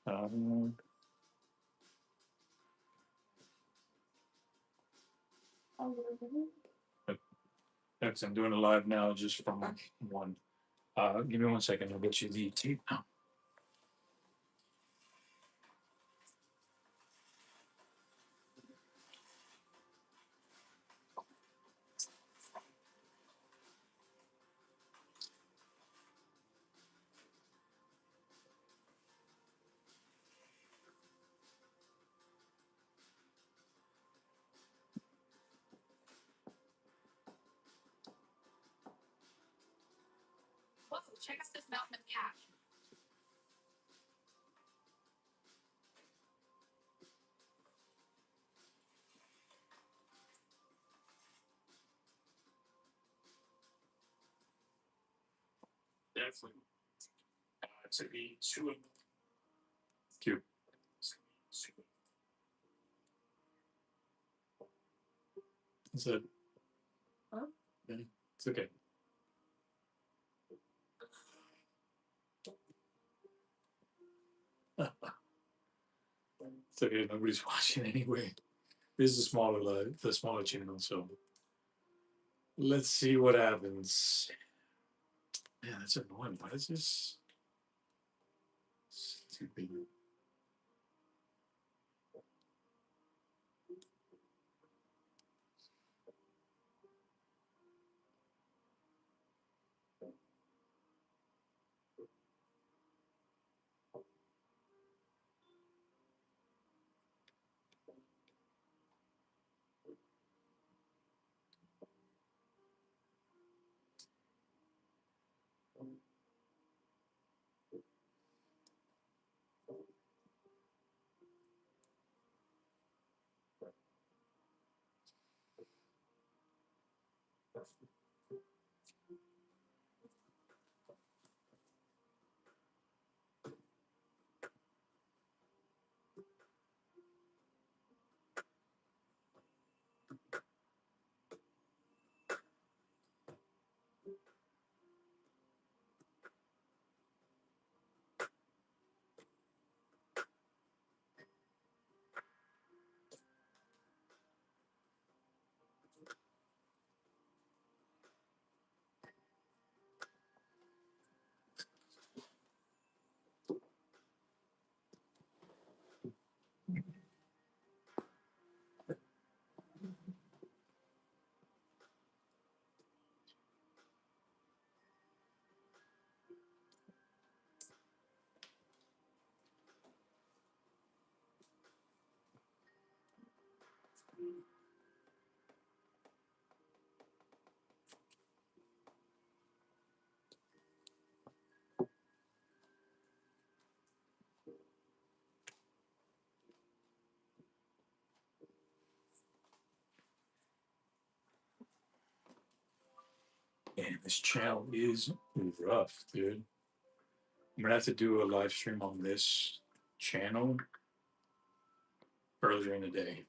Um, Next, I'm doing a live now just from one. Give me 1 second. I'll get you the tape now. Definitely. To be two. Cute. Is it? Yeah, it's okay. It's okay. Nobody's watching anyway. This is a smaller, the smaller channel, so let's see what happens. Man, that's annoying. Why is this stupid? Man, this channel is rough, dude. I'm gonna have to do a live stream on this channel earlier in the day.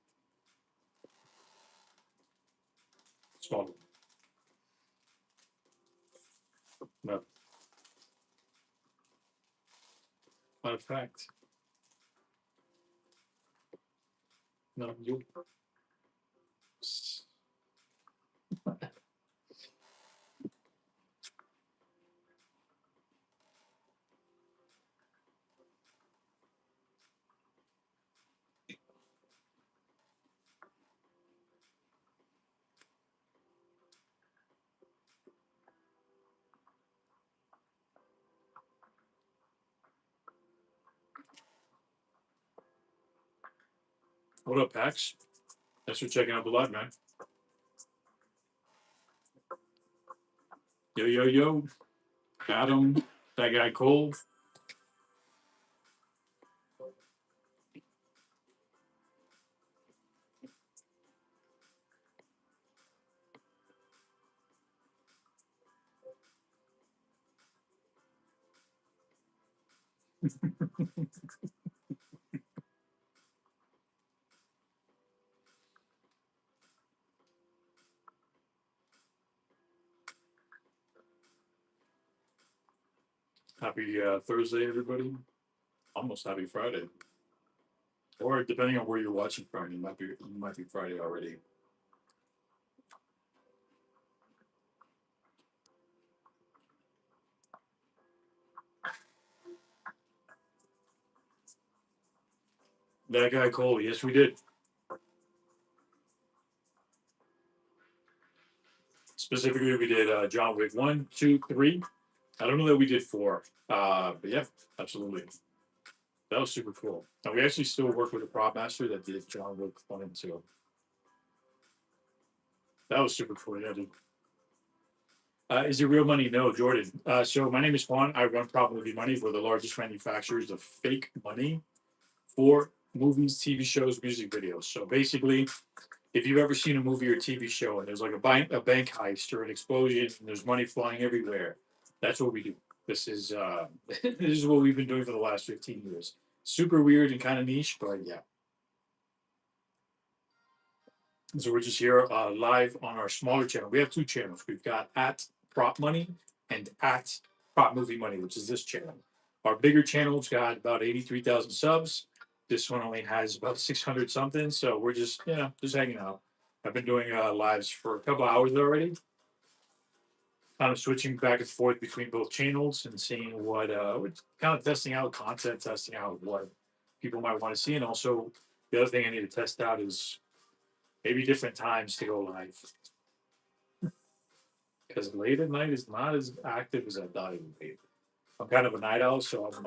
So, no, matter of fact, no, you. What up, Pax? Thanks for checking out the live, man. Yo, yo, yo. Adam, that guy Cole. Happy Thursday, everybody. Almost happy Friday. Or depending on where you're watching from, it might be Friday already. That guy Cole, yes, we did. Specifically, we did John Wick 1, 2, 3. I don't know that we did 4. But yeah, absolutely. That was super cool. And we actually still work with a prop master that did John Wick 1 and 2. That was super cool. Yeah, dude. Is it real money? No, Jordan. So my name is Juan. I run Prop Movie Money. We're the largest manufacturers of fake money for movies, TV shows, music videos. So basically, if you've ever seen a movie or TV show and there's like a bank heist or an explosion and there's money flying everywhere, that's what we do. This is this is what we've been doing for the last 15 years. Super weird and kind of niche, but yeah. So we're just here live on our smaller channel. We have two channels. We've got at Prop Money and at Prop Movie Money, which is this channel. Our bigger channel's got about 83,000 subs. This one only has about 600 something. So we're just, just hanging out. I've been doing lives for a couple hours already, kind of switching back and forth between both channels and seeing what, we're kind of testing out content, testing out what people might want to see. And also, the other thing I need to test out is maybe different times to go live because late at night is not as active as I thought it would be. I'm kind of a night owl, so it's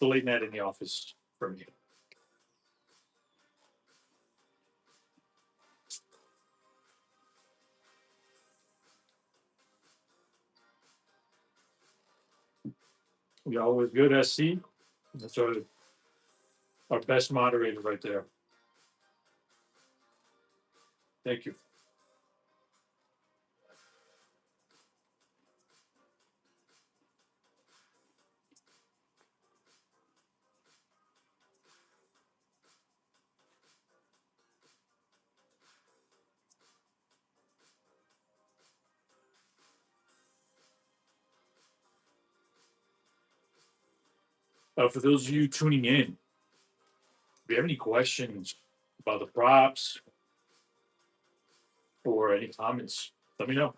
a late night in the office for me. We always good, SC. That's our best moderator right there. Thank you. For those of you tuning in, if you have any questions about the props or any comments, let me know.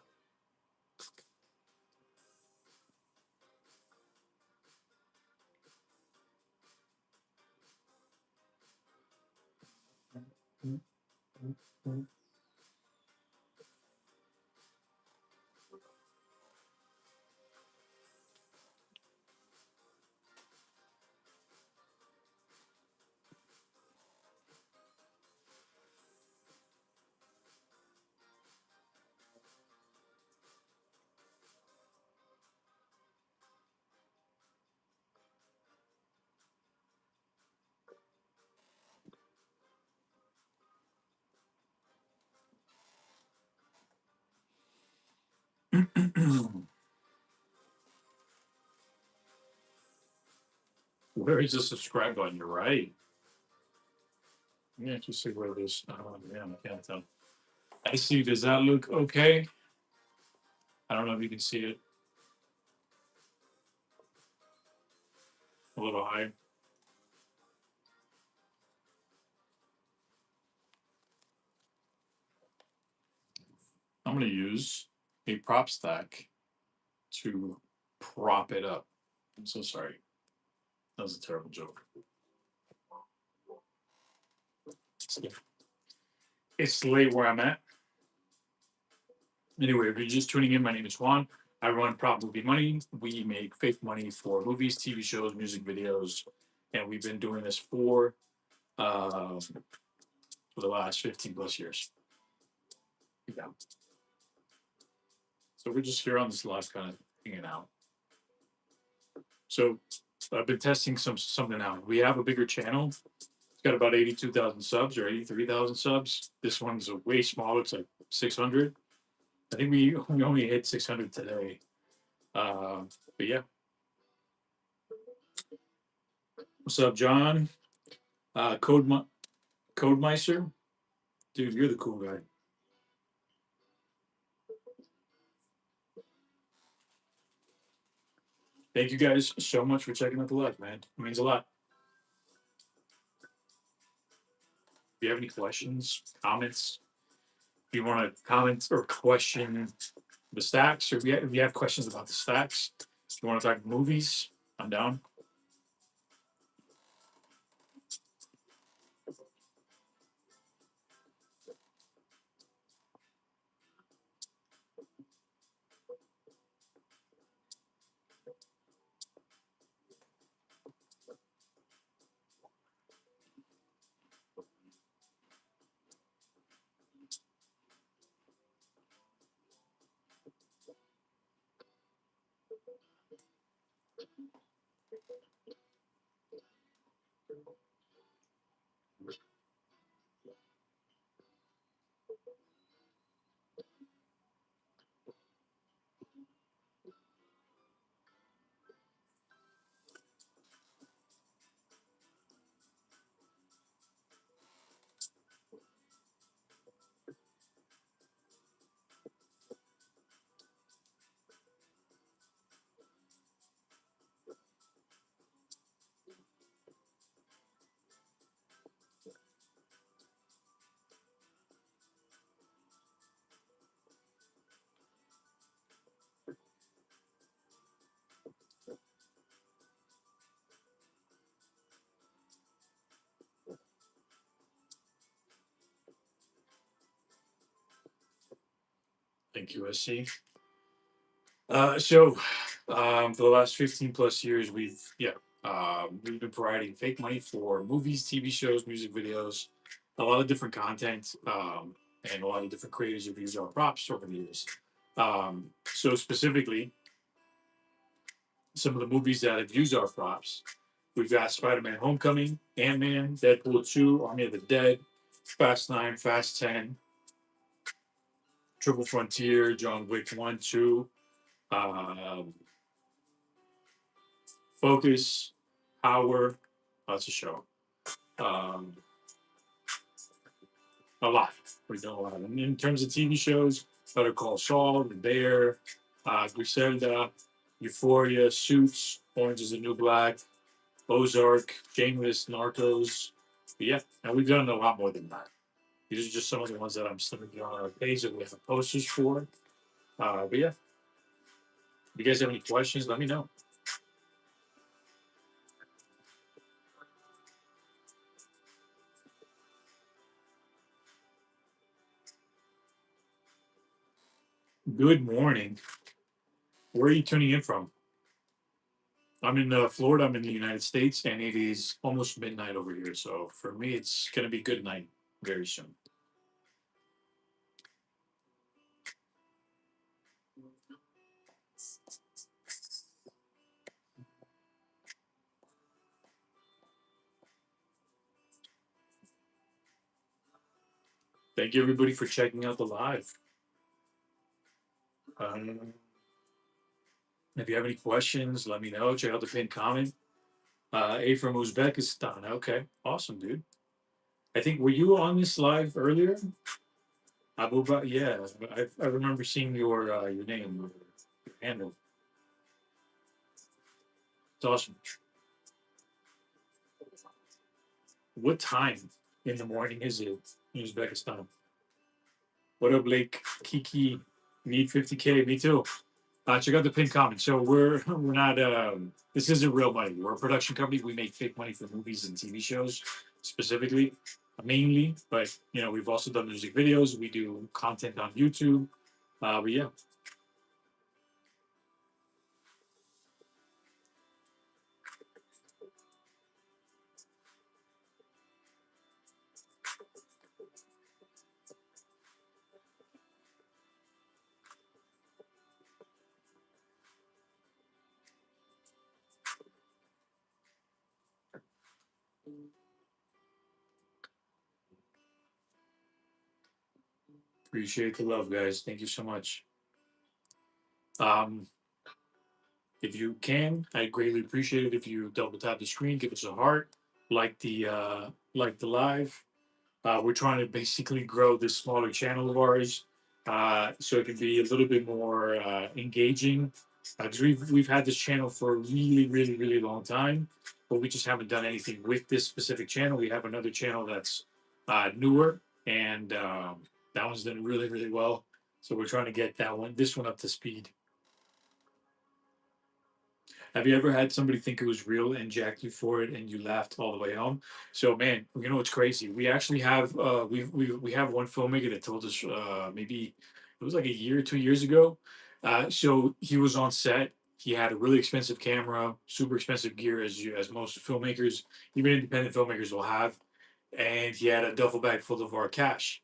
Where is the subscribe button? You're right. Yeah, just see where it is. Oh, yeah, I can't tell. I see. Does that look okay? I don't know if you can see it a little higher. I'm going to use a prop stack to prop it up. I'm so sorry. That was a terrible joke. It's late where I'm at. Anyway, if you're just tuning in, my name is Juan. I run Prop Movie Money. We make fake money for movies, TV shows, music videos, and we've been doing this for the last 15 plus years. Yeah. So we're just here on this live, kind of hanging out. So I've been testing something out. We have a bigger channel. It's got about 82,000 subs or 83,000 subs. This one's way smaller. It's like 600. I think we only hit 600 today. But yeah. What's up, John? Code Meister? Dude, you're the cool guy. Thank you guys so much for checking out the live, man. It means a lot. If you have any questions, comments, if you want to comment or question the stacks, or if you have questions about the stacks, if you want to talk movies, I'm down. Thank you, SC. For the last 15 plus years, we've been providing fake money for movies, TV shows, music videos, a lot of different content, and a lot of different creators have used our props over the years. So specifically, some of the movies that have used our props, we've got Spider-Man: Homecoming, Ant-Man, Deadpool 2, Army of the Dead, Fast 9, Fast 10, Triple Frontier, John Wick 1, 2. Um, Focus, Power. That's a show. Um, a lot. We've done a lot. And in terms of TV shows, Better Call Saul, The Bear, Griselda, Euphoria, Suits, Orange is the New Black, Ozark, Shameless, Narcos. But yeah, and we've done a lot more than that. These are just some of the ones that I'm slipping on our page that we have posters for. But yeah, if you guys have any questions, let me know. Good morning. Where are you tuning in from? I'm in Florida. I'm in the United States, and it is almost midnight over here. So for me, it's gonna be good night very soon. Thank you, everybody, for checking out the live. Um, if you have any questions, let me know. Check out the pinned comment. A from Uzbekistan. Okay, awesome, dude. I think were you on this live earlier? Abu yeah, I remember seeing your name, your handle. It's awesome. What time in the morning is it in Uzbekistan? What up, Blake? Kiki, need 50K. Me too. Check out the pinned comment. So we're not this isn't real money. We're a production company. We make fake money for movies and TV shows specifically, mainly. But we've also done music videos. We do content on YouTube. But yeah, appreciate the love, guys. Thank you so much. Um, if you can, I'd greatly appreciate it if you double tap the screen, give us a heart, like the live. We're trying to basically grow this smaller channel of ours, so it can be a little bit more engaging Because we've had this channel for a really, really, really long time, but we just haven't done anything with this specific channel. We have another channel that's newer, and that one's done really, really well. So we're trying to get this one up to speed. Have you ever had somebody think it was real and jacked you for it, and you laughed all the way home? So, man, you know it's crazy. We actually have we have one filmmaker that told us maybe it was like a year, 2 years ago. So he was on set. He had a really expensive camera, super expensive gear, as most filmmakers, even independent filmmakers, will have. And he had a duffel bag full of our cash.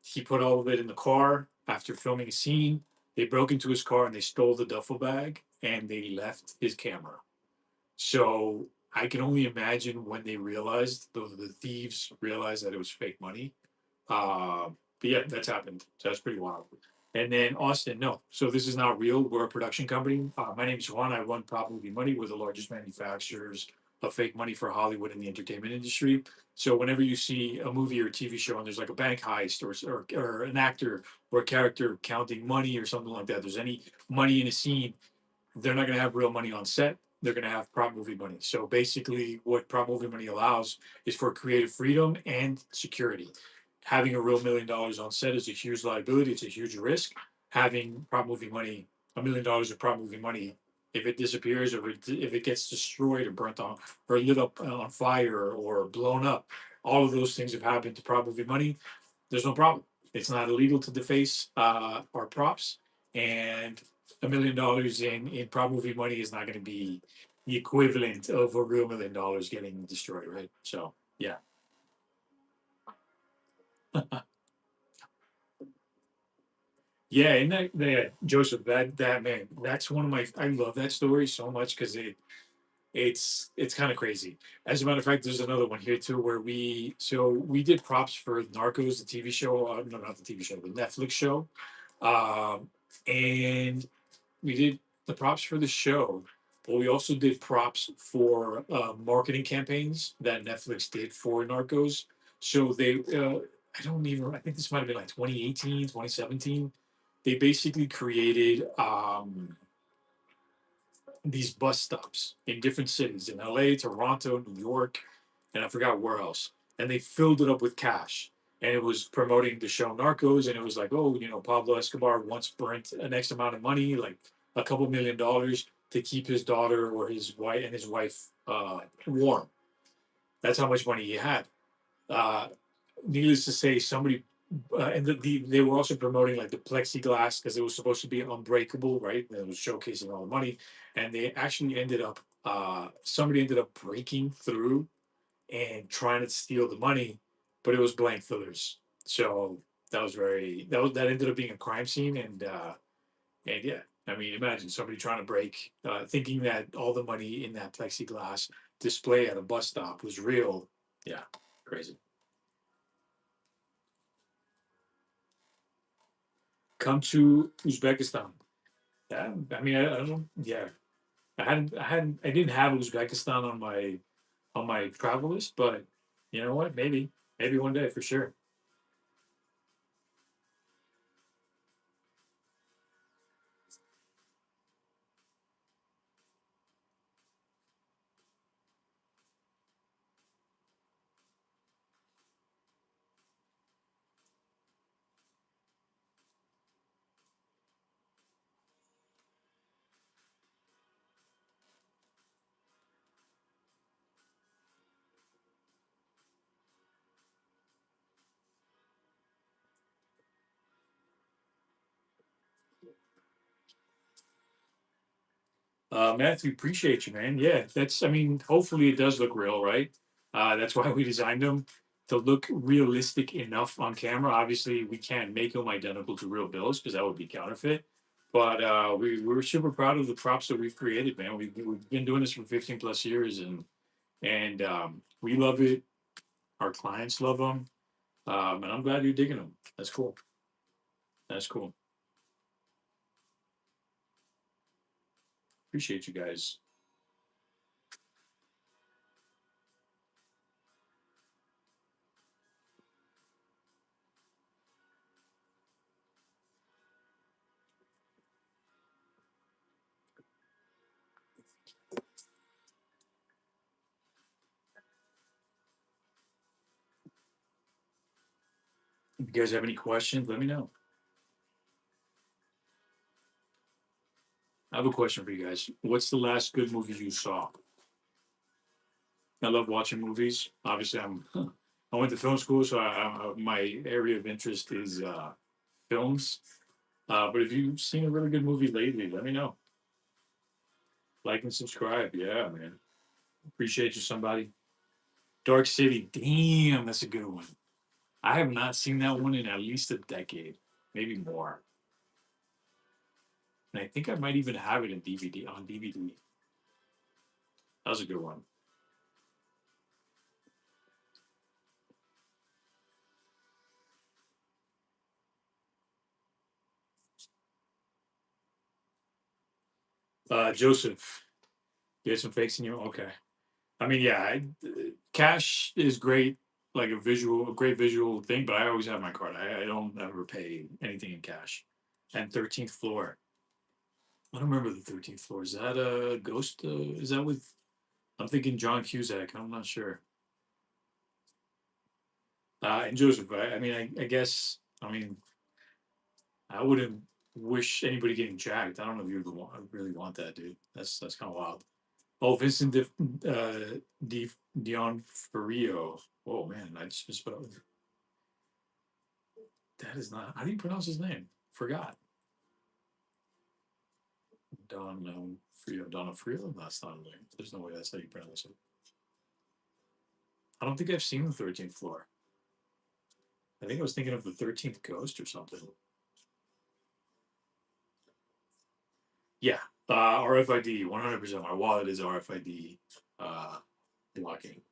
He put all of it in the car after filming a scene. They broke into his car and they stole the duffel bag and they left his camera. So I can only imagine when they realized, the thieves realized that it was fake money. But yeah, that's happened. So that's pretty wild. And then Austin, no. So this is not real. We're a production company. My name is Juan. I run Prop Movie Money. We're the largest manufacturers of fake money for Hollywood and the entertainment industry. So whenever you see a movie or a TV show and there's like a bank heist or an actor or a character counting money or something like that, there's any money in a scene, they're not going to have real money on set. They're going to have prop movie money. So basically, what prop movie money allows is for creative freedom and security. Having a real $1 million on set is a huge liability. It's a huge risk. Having prop movie money, $1 million of prop movie money, if it disappears or if it gets destroyed or burnt on or lit up on fire or blown up, all of those things have happened to prop movie money. There's no problem. It's not illegal to deface our props, and $1 million in prop movie money is not going to be the equivalent of a real $1 million getting destroyed, right? So yeah, yeah, and Joseph, that man, that's one of my. I love that story so much because it's kind of crazy. As a matter of fact, there's another one here too where we did props for Narcos, the TV show. No, not the TV show, the Netflix show. Um, and we did the props for the show, but we also did props for marketing campaigns that Netflix did for Narcos. So I don't even, I think this might have been like 2018, 2017. They basically created these bus stops in different cities in LA, Toronto, New York, and I forgot where else. And they filled it up with cash. And it was promoting the show Narcos. And it was like, oh, Pablo Escobar once burnt an X amount of money, like a couple $1 million, to keep his daughter or his wife warm. That's how much money he had. Uh, Needless to say, somebody and they were also promoting like the plexiglass because it was supposed to be unbreakable, right? And it was showcasing all the money, and they actually ended up somebody ended up breaking through and trying to steal the money, but it was blank fillers. So that ended up being a crime scene, and yeah, I mean, imagine somebody trying to break, thinking that all the money in that plexiglass display at a bus stop was real. Yeah, crazy. Come to Uzbekistan. Yeah, I mean, I don't know. Yeah, I didn't have Uzbekistan on my travel list, but you know what? Maybe one day for sure. Matthew, appreciate you, man. Yeah, I mean, hopefully it does look real, right? That's why we designed them to look realistic enough on camera. Obviously, we can't make them identical to real bills because that would be counterfeit. But we're super proud of the props that we've created, man. We've been doing this for 15 plus years, and we love it. Our clients love them, and I'm glad you're digging them. That's cool. That's cool. Appreciate you guys. If you guys have any questions, let me know. I have a question for you guys. What's the last good movie you saw? I love watching movies. Obviously, I went to film school, so my area of interest is films. But if you've seen a really good movie lately, let me know. Like and subscribe. Yeah, man. Appreciate you, somebody. Dark City. Damn, that's a good one. I have not seen that one in at least a decade, maybe more. And I think I might even have it in DVD on DVD. That was a good one. Joseph, you had some fakes in you. Okay. I mean, yeah, cash is great, like a great visual thing. But I always have my card. I don't ever pay anything in cash. And 13th floor. I don't remember the 13th floor. Is that a ghost? Is that with? I'm thinking John Cusack. I'm not sure. And Joseph. I mean, I guess. I mean, I wouldn't wish anybody getting jacked. I don't know if you would really want that, dude. That's kind of wild. Oh, Vincent Di Dionofrio. Oh man, I just misspelled. That is not. How do you pronounce his name? Forgot. Donofrio. Donofrio? That's not a name. There's no way that's how you pronounce it. I don't think I've seen the 13th floor. I think I was thinking of the 13th ghost or something. Yeah. RFID, 100%. My wallet is RFID blocking.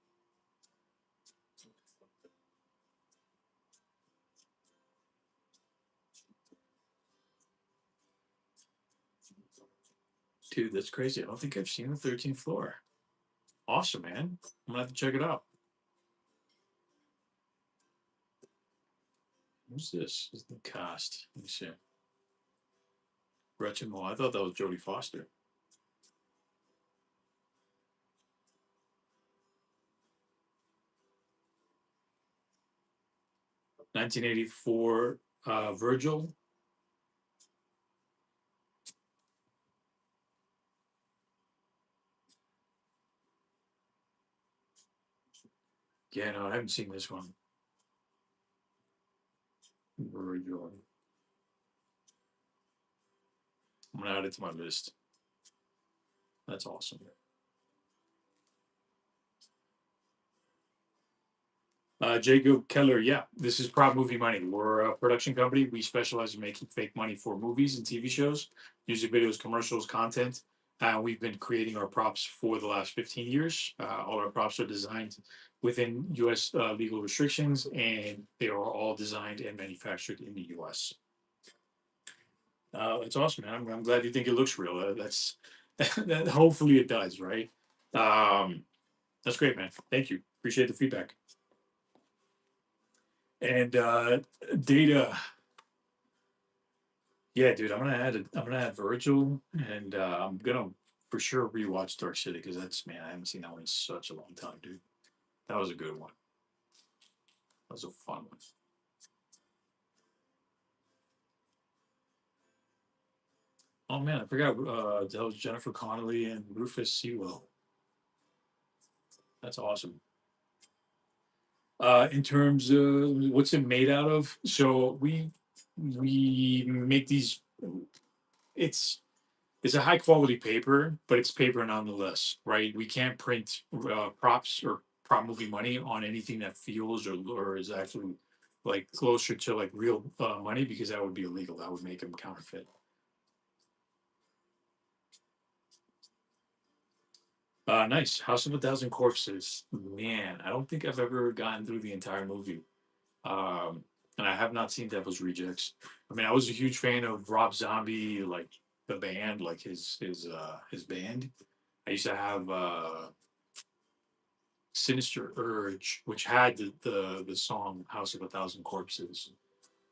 Dude, that's crazy. I don't think I've seen the 13th floor. Awesome, man. I'm gonna have to check it out. Who's this? This is the cast. Let me see. Gretchen Mol. I thought that was Jodie Foster. 1984 Virgil. Yeah, no, I haven't seen this one. Virgil. I'm gonna add it to my list. That's awesome. Jacob Keller, yeah, this is Prop Movie Money. We're a production company. We specialize in making fake money for movies and TV shows, music videos, commercials, content. We've been creating our props for the last 15 years. All our props are designed within U.S. Legal restrictions, and they are all designed and manufactured in the U.S. It's awesome, man. I'm glad you think it looks real. That's that. Hopefully, it does, right? Um, that's great, man. Thank you. Appreciate the feedback. And data, yeah, dude. I'm gonna add Virgil, and I'm gonna for sure rewatch Dark City because that's man, I haven't seen that one in such a long time, dude. That was a good one. That was a fun one. Oh man, I forgot. That was Jennifer Connelly and Rufus Sewell. That's awesome. In terms of what's it made out of, so we make these. It's it's a high quality paper, but it's paper nonetheless, right? We can't print props or prop movie money on anything that feels or is actually like closer to like real money because that would be illegal. That would make them counterfeit. Nice. House of a Thousand Corpses. Man, I don't think I've ever gotten through the entire movie. Um, and I have not seen Devil's Rejects. I mean, I was a huge fan of Rob Zombie, like the band, like his band. I used to have Sinister Urge, which had the song House of a Thousand Corpses.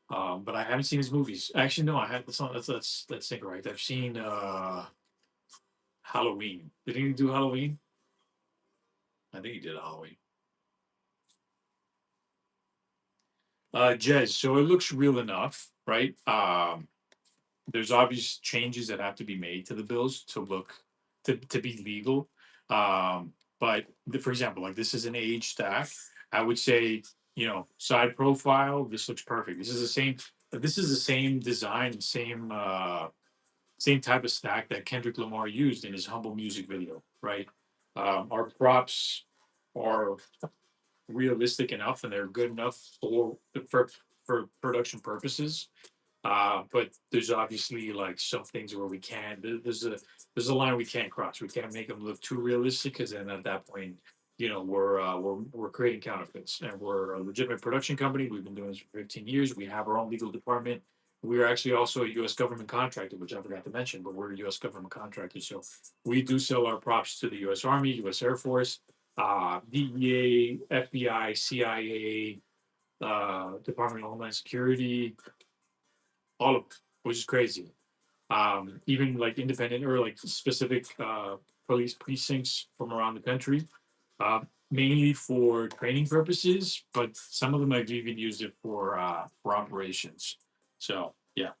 But I haven't seen his movies. Actually, no, I have. That's incorrect. I've seen Halloween. Did he do Halloween? I think he did Halloween. Jez, so it looks real enough, right? There's obvious changes that have to be made to the bills to look to be legal. But for example, like this is an age stack. I would say, side profile, this looks perfect. This is the same design, same type of stack that Kendrick Lamar used in his Humble music video, right? Our props are realistic enough and they're good enough for production purposes. But there's obviously like some things where we can't. There's a line we can't cross. We can't make them look too realistic because then at that point, we're creating counterfeits, and we're a legitimate production company. We've been doing this for 15 years. We have our own legal department. We are actually also a U.S. government contractor, which I forgot to mention, but we're a U.S. government contractor. So we do sell our props to the U.S. Army, U.S. Air Force, DEA, FBI, CIA, Department of Homeland Security, all of it, which is crazy. Even like independent or like specific police precincts from around the country, uh, mainly for training purposes, but some of them have even used it for operations. So yeah.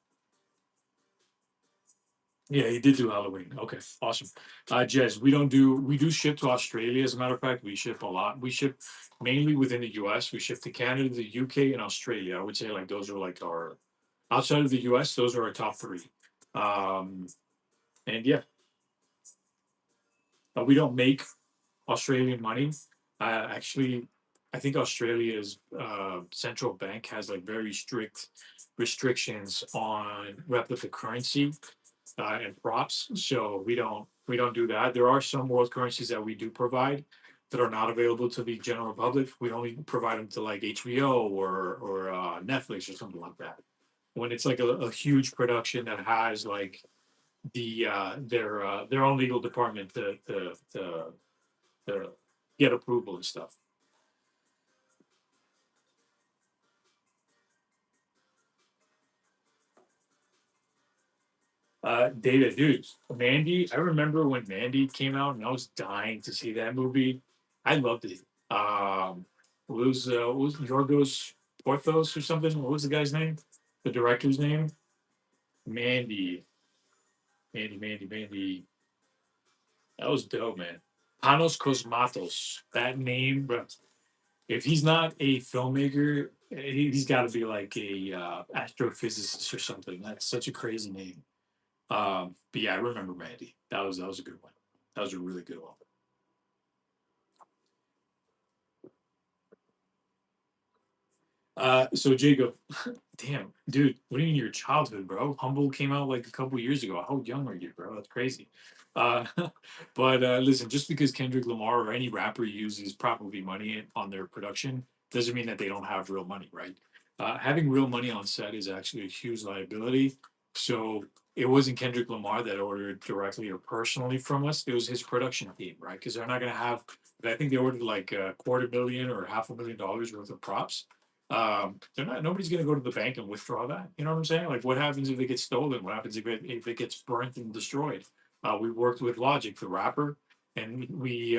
Yeah, he did do Halloween. Okay, awesome. Jez, we do ship to Australia. As a matter of fact, we ship a lot. We ship mainly within the US. We ship to Canada, the UK, and Australia. I would say like those are like our outside of the US, those are our top three. Um, and yeah, we don't make Australian money. Actually, I think Australia's central bank has like very strict restrictions on replica currency and props. So we don't do that. There are some world currencies that we do provide that are not available to the general public. We only provide them to like HBO or Netflix or something like that. When it's like a huge production that has like their own legal department to get approval and stuff. Data, dude, Mandy. I remember when Mandy came out, and I was dying to see that movie. I loved it. What was Yorgos Porthos or something? What was the guy's name? The director's name? Mandy, Mandy. That was dope, man. Panos Cosmatos. That name, bro. If he's not a filmmaker, he's got to be like a astrophysicist or something. That's such a crazy name. But yeah, I remember Mandy. That was a good one. That was a really good one. So Jacob, damn, dude, what do you mean your childhood, bro? Humble came out like a couple years ago. How young are you, bro? That's crazy. Uh, but listen, just because Kendrick Lamar or any rapper uses probably money on their production doesn't mean that they don't have real money, right? Having real money on set is actually a huge liability. So it wasn't Kendrick Lamar that ordered directly or personally from us. It was his production team, right? Because they're not going to have. I think they ordered like a $250,000 or $500,000 worth of props. They're not. Nobody's going to go to the bank and withdraw that. You know what I'm saying? Like, what happens if it gets stolen? What happens if it gets burnt and destroyed? We worked with Logic, the rapper, and we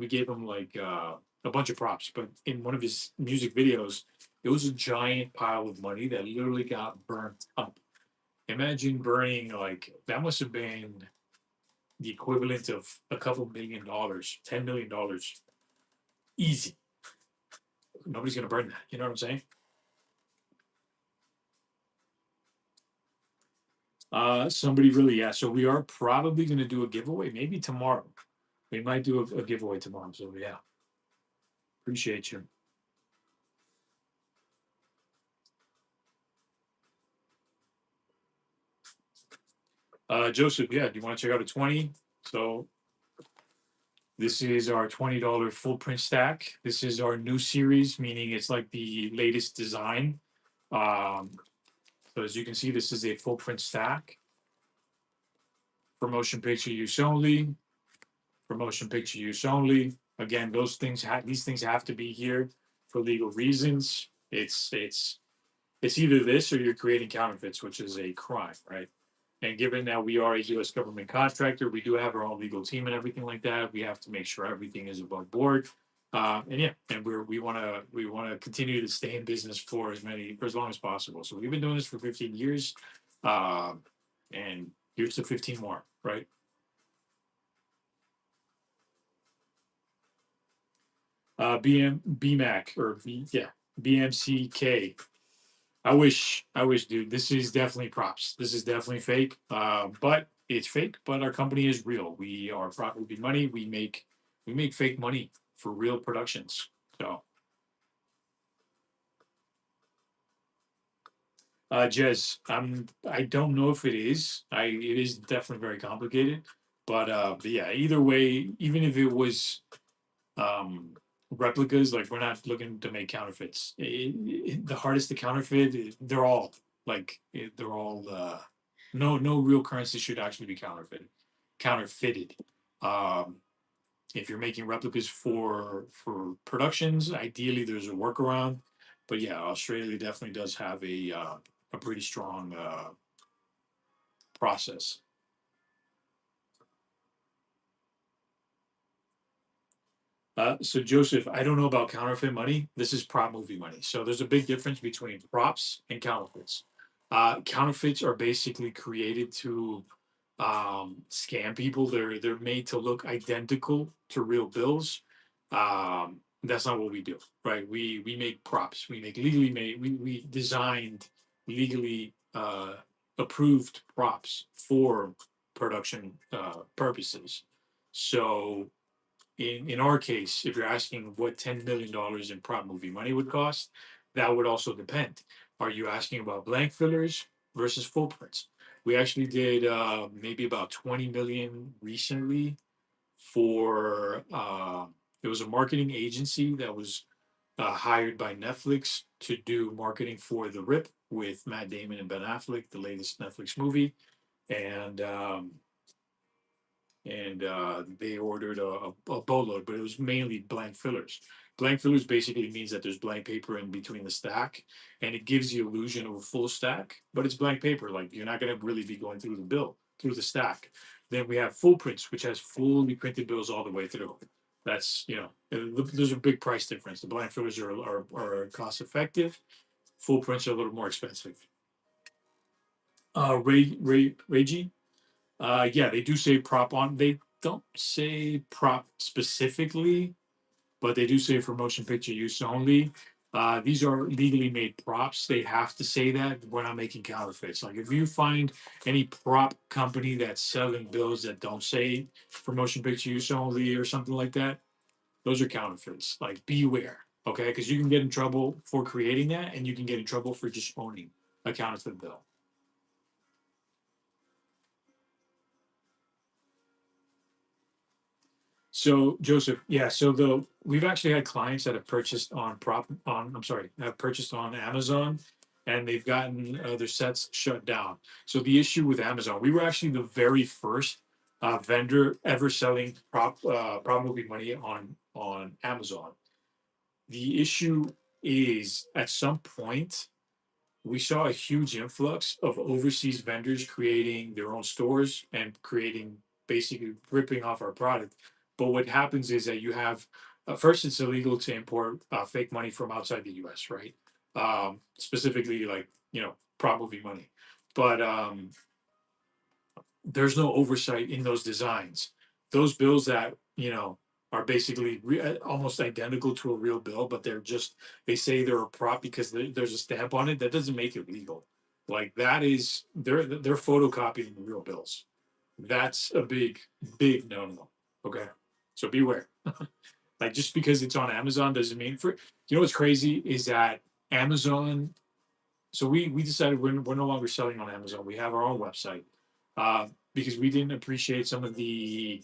gave him like a bunch of props. But in one of his music videos, it was a giant pile of money that literally got burnt up. Imagine burning like that must have been the equivalent of a couple $1 million, $10 million, easy. Nobody's gonna burn that. You know what I'm saying? Somebody really, yeah. So we are probably gonna do a giveaway, maybe tomorrow. We might do a giveaway tomorrow. So yeah, appreciate you. Joseph, yeah, do you want to check out a 20? So this is our $20 full print stack. This is our new series, meaning it's like the latest design. Um, so as you can see, this is a full print stack for motion picture use only. For motion picture use only. Again, these things have to be here for legal reasons. It's either this or you're creating counterfeits, which is a crime, right? And given that we are a U.S. government contractor, we do have our own legal team and everything like that. We have to make sure everything is above board. And yeah, and we want to continue to stay in business for as long as possible. So we've been doing this for 15 years, uh, and here's to 15 more, right? BMAC or yeah, BMCK. I wish, dude. This is definitely props. This is definitely fake. But it's fake. But our company is real. We are prop movie money. We make fake money for real productions. So, Jez, I don't know if it is. It is definitely very complicated. But yeah, either way, even if it was um replicas, like we're not looking to make counterfeits. The hardest to counterfeit, they're all they're all no real currency should actually be counterfeited. um if you're making replicas for productions, ideally there's a workaround. But yeah, Australia definitely does have a pretty strong process. So Joseph, I don't know about counterfeit money. This is prop movie money. So there's a big difference between props and counterfeits. Counterfeits are basically created to scam people. They're made to look identical to real bills. That's not what we do, right? We make props. We make legally made. We designed legally approved props for production purposes. So in our case, if you're asking what $10 million in prop movie money would cost, that would also depend. Are you asking about blank fillers versus full prints? We actually did maybe about 20 million recently for it was a marketing agency that was hired by Netflix to do marketing for The Rip with Matt Damon and Ben Affleck, the latest Netflix movie. And they ordered a boatload, but it was mainly blank fillers. Blank fillers basically means that there's blank paper in between the stack, and it gives the illusion of a full stack, but it's blank paper. Like you're not going to really be going through through the stack. Then we have full prints, which has fully printed bills all the way through. That's there's a big price difference. The blank fillers are cost effective. Full prints are a little more expensive. Regi, yeah, they do say prop on. They don't say prop specifically, but they do say for motion picture use only. These are legally made props. They have to say that. We're not making counterfeits. Like if you find any prop company that's selling bills that don't say for motion picture use only or something like that, those are counterfeits. Like beware, okay? Because you can get in trouble for creating that, and you can get in trouble for just owning a counterfeit bill. So Joseph, yeah, so the we've actually had clients that have purchased on prop on I'm sorry, have purchased on Amazon, and they've gotten their sets shut down. So the issue with Amazon, we were actually the very first vendor ever selling prop movie money on Amazon. The issue is at some point we saw a huge influx of overseas vendors creating their own stores and creating basically ripping off our product. But what happens is that you have first, it's illegal to import fake money from outside the U.S., right? Specifically, like probably money, but there's no oversight in those designs. Those bills that are basically almost identical to a real bill, but they say they're a prop because there's a stamp on it. That doesn't make it legal. Like that is they're photocopying the real bills. That's a big no. Okay, so beware. Like just because it's on Amazon doesn't mean for what's crazy is that Amazon. So we decided we're no longer selling on Amazon. We have our own website because we didn't appreciate some of the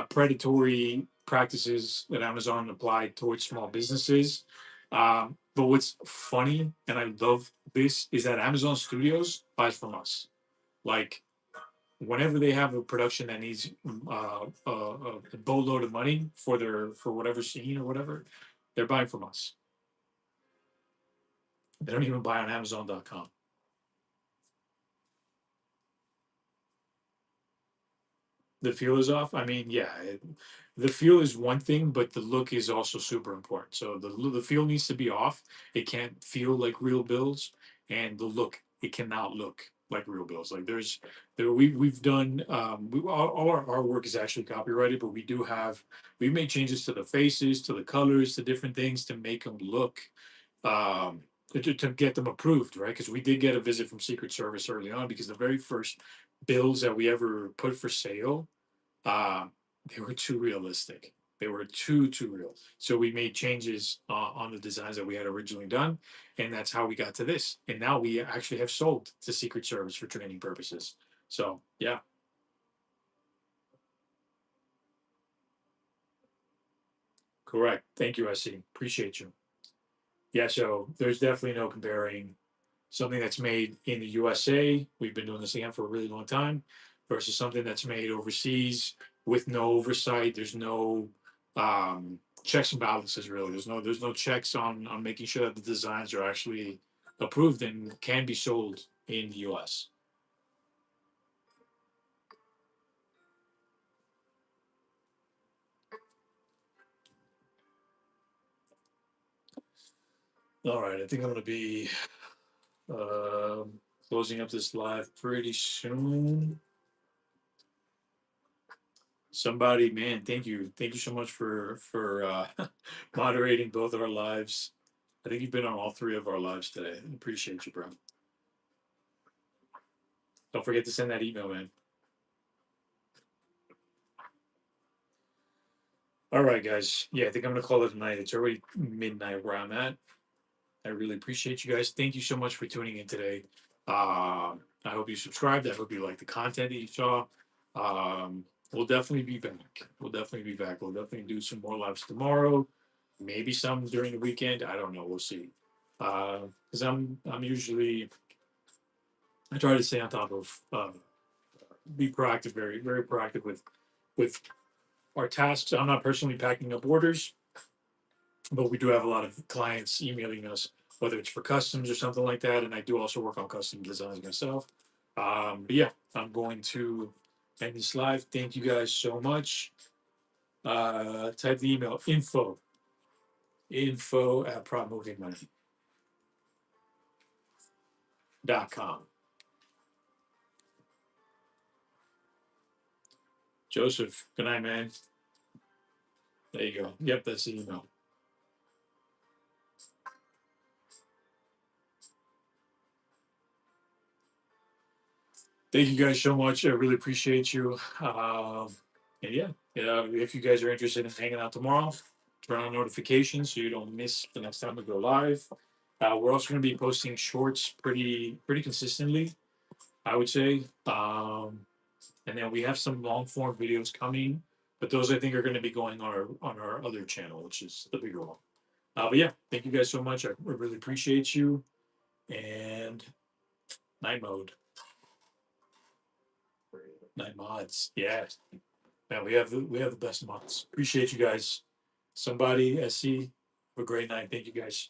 predatory practices that Amazon applied towards small businesses. But what's funny, and I love this, is that Amazon Studios buys from us. Like whenever they have a production that needs a boatload of money for whatever scene or whatever, they're buying from us. They don't even buy on Amazon.com. The feel is off. I mean, yeah, the feel is one thing, but the look is also super important. So the feel needs to be off. It can't feel like real bills, and the look, it cannot look like real bills. Like we've done all our artwork is actually copyrighted, but we've made changes to the faces, to the colors, to different things to make them look um to get them approved, right? Because we did get a visit from Secret Service early on because the very first bills that we ever put for sale, uh, they were too realistic. They were too real. So we made changes on the designs that we had originally done, and that's how we got to this. And now we actually have sold to Secret Service for training purposes. So yeah, correct. Thank you, SC. Appreciate you. Yeah, so there's definitely no comparing something that's made in the USA. We've been doing this again for a really long time, versus something that's made overseas with no oversight. There's no checks and balances really. There's no checks on making sure that the designs are actually approved and can be sold in the US. All right, I think I'm going to be closing up this live pretty soon. Somebody, man, thank you so much for moderating both our lives. I think you've been on all three of our lives today. I appreciate you, bro. Don't forget to send that email, man. All right, guys. Yeah, I think I'm gonna call it a night. It's already midnight where I'm at. I really appreciate you guys. Thank you so much for tuning in today. I hope you subscribed. I hope you liked the content that you saw. We'll definitely be back. We'll definitely do some more lives tomorrow. Maybe some during the weekend. I don't know. We'll see. Because I'm usually I try to stay on top of be proactive, very proactive with our tasks. I'm not personally packing up orders, but we do have a lot of clients emailing us, whether it's for customs or something like that. And I do also work on custom designs myself. But yeah, I'm going to end this live. Thank you guys so much. Type the email info at propmovingmoney.com. Joseph, good night, man. There you go. Yep, that's the email. Thank you guys so much. I really appreciate you. And yeah, if you guys are interested in hanging out tomorrow, turn on notifications so you don't miss the next time we go live. We're also going to be posting shorts pretty consistently, I would say. And then we have some long form videos coming, but those I think are going to be going on our other channel, which is the bigger one. But yeah, thank you guys so much. I really appreciate you. And night mode, night mods. Yeah, man, we have the best mods. Appreciate you guys. Somebody, SC, have a great night. Thank you guys.